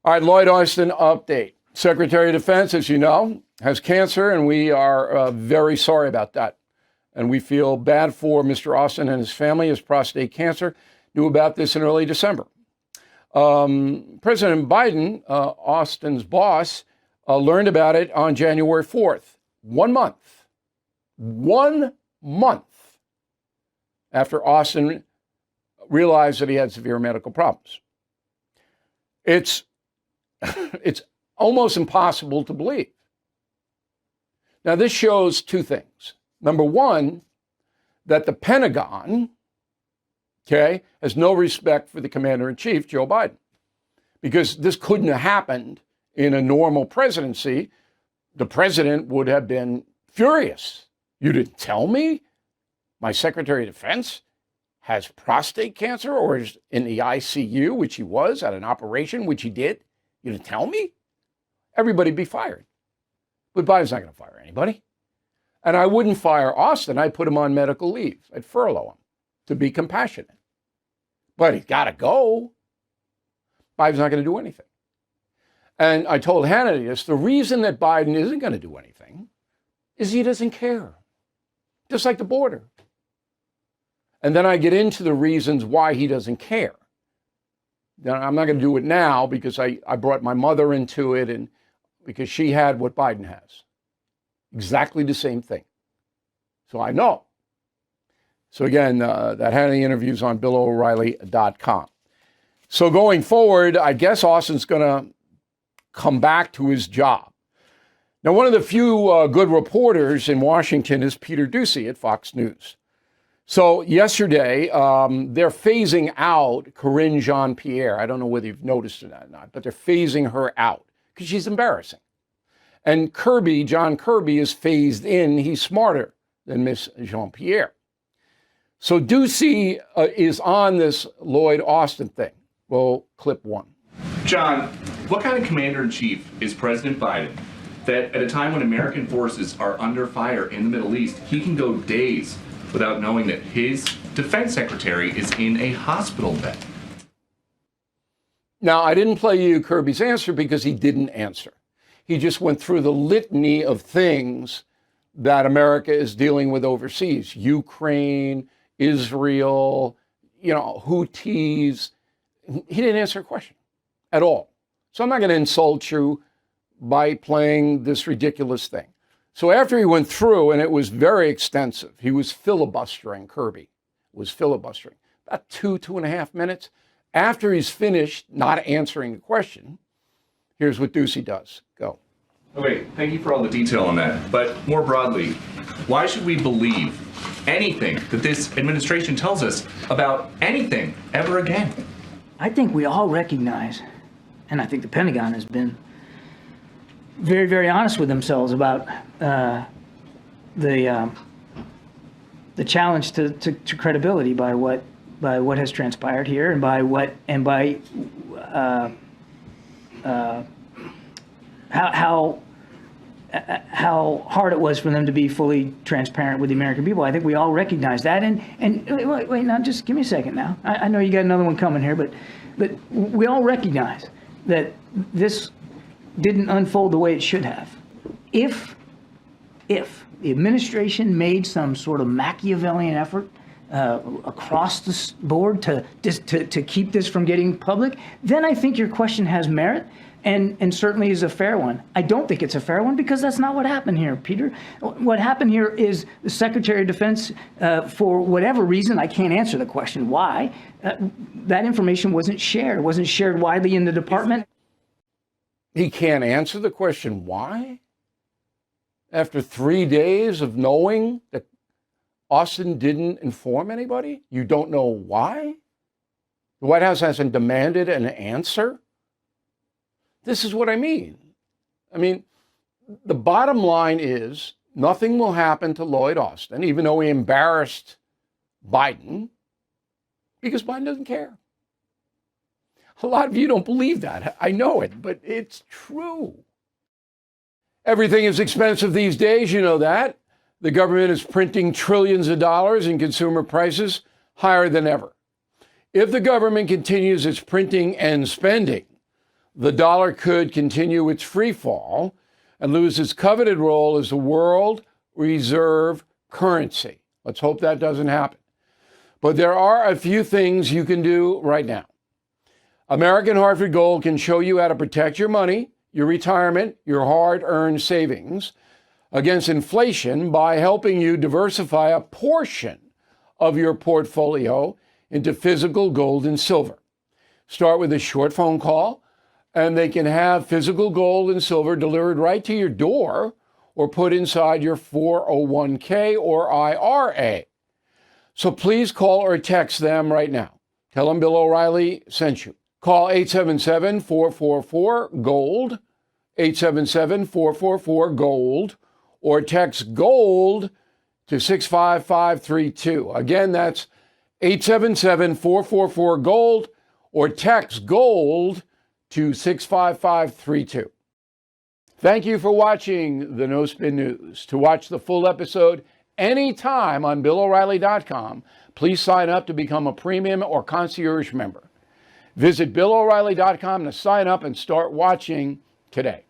All right, Lloyd Austin update. Secretary of Defense, as you know, has cancer, and we are very sorry about that. And we feel bad for Mr. Austin and his family. His prostate cancer. Knew about this in early December. President Biden, Austin's boss, learned about it on January 4th. 1 month. 1 month after Austin realized that he had severe medical problems. It's almost impossible to believe. Now, this shows two things. Number one, that the Pentagon, has no respect for the commander-in-chief, Joe Biden, because this couldn't have happened in a normal presidency. The president would have been furious. You didn't tell me my Secretary of Defense has prostate cancer or is in the ICU, which he was, at an operation, which he did. You didn't tell me? Everybody'd be fired. But Biden's not going to fire anybody. And I wouldn't fire Austin. I'd put him on medical leave. I'd furlough him to be compassionate. But he's got to go. Biden's not going to do anything. And I told Hannity this, the reason that Biden isn't going to do anything is he doesn't care. Just like the border. And then I get into the reasons why he doesn't care. Now, I'm not going to do it now because I brought my mother into it and because she had what Biden has. Exactly the same thing. So I know. So again, that Hannity interview is on BillO'Reilly.com. So going forward, I guess Austin's going to come back to his job. Now, one of the few good reporters in Washington is Peter Doocy at Fox News. So yesterday, they're phasing out Karine Jean-Pierre. I don't know whether you've noticed it or not, but they're phasing her out because she's embarrassing. And John Kirby, is phased in. He's smarter than Miss Jean-Pierre. So Doocy is on this Lloyd Austin thing. Well, clip one. John, what kind of commander-in-chief is President Biden that at a time when American forces are under fire in the Middle East, he can go days without knowing that his defense secretary is in a hospital bed? Now, I didn't play you Kirby's answer because he didn't answer. He just went through the litany of things that America is dealing with overseas. Ukraine, Israel, Houthis. He didn't answer a question at all. So I'm not going to insult you by playing this ridiculous thing. So after he went through, and it was very extensive, he was filibustering, Kirby was filibustering, about 2.5 minutes. After he's finished not answering the question, here's what Doocy does. Go. Okay, thank you for all the detail on that. But more broadly, why should we believe anything that this administration tells us about anything ever again? I think we all recognize, and I think the Pentagon has been very, very honest with themselves about the challenge to credibility by what has transpired here and by how hard it was for them to be fully transparent with the American people. I think we all recognize that. And wait, now just give me a second now. I know you got another one coming here, but we all recognize that this didn't unfold the way it should have. If the administration made some sort of Machiavellian effort across the board to keep this from getting public, then I think your question has merit and certainly is a fair one. I don't think it's a fair one because that's not what happened here, Peter. What happened here is the Secretary of Defense, for whatever reason, I can't answer the question why, that information wasn't shared. It wasn't shared widely in the department. He can't answer the question why? After 3 days of knowing that Austin didn't inform anybody? You don't know why? The White House hasn't demanded an answer? This is what I mean. The bottom line is nothing will happen to Lloyd Austin, even though he embarrassed Biden, because Biden doesn't care. A lot of you don't believe that. I know it, but it's true. Everything is expensive these days, you know that. The government is printing trillions of dollars and consumer prices higher than ever. If the government continues its printing and spending, the dollar could continue its free fall and lose its coveted role as the world reserve currency. Let's hope that doesn't happen. But there are a few things you can do right now. American Hartford Gold can show you how to protect your money, your retirement, your hard-earned savings against inflation by helping you diversify a portion of your portfolio into physical gold and silver. Start with a short phone call, and they can have physical gold and silver delivered right to your door or put inside your 401k or IRA. So please call or text them right now. Tell them Bill O'Reilly sent you. Call 877-444-GOLD, 877-444-GOLD, or text GOLD to 65532. Again, that's 877-444-GOLD, or text GOLD to 65532. Thank you for watching the No Spin News. To watch the full episode anytime on BillO'Reilly.com, please sign up to become a premium or concierge member. Visit BillO'Reilly.com to sign up and start watching today.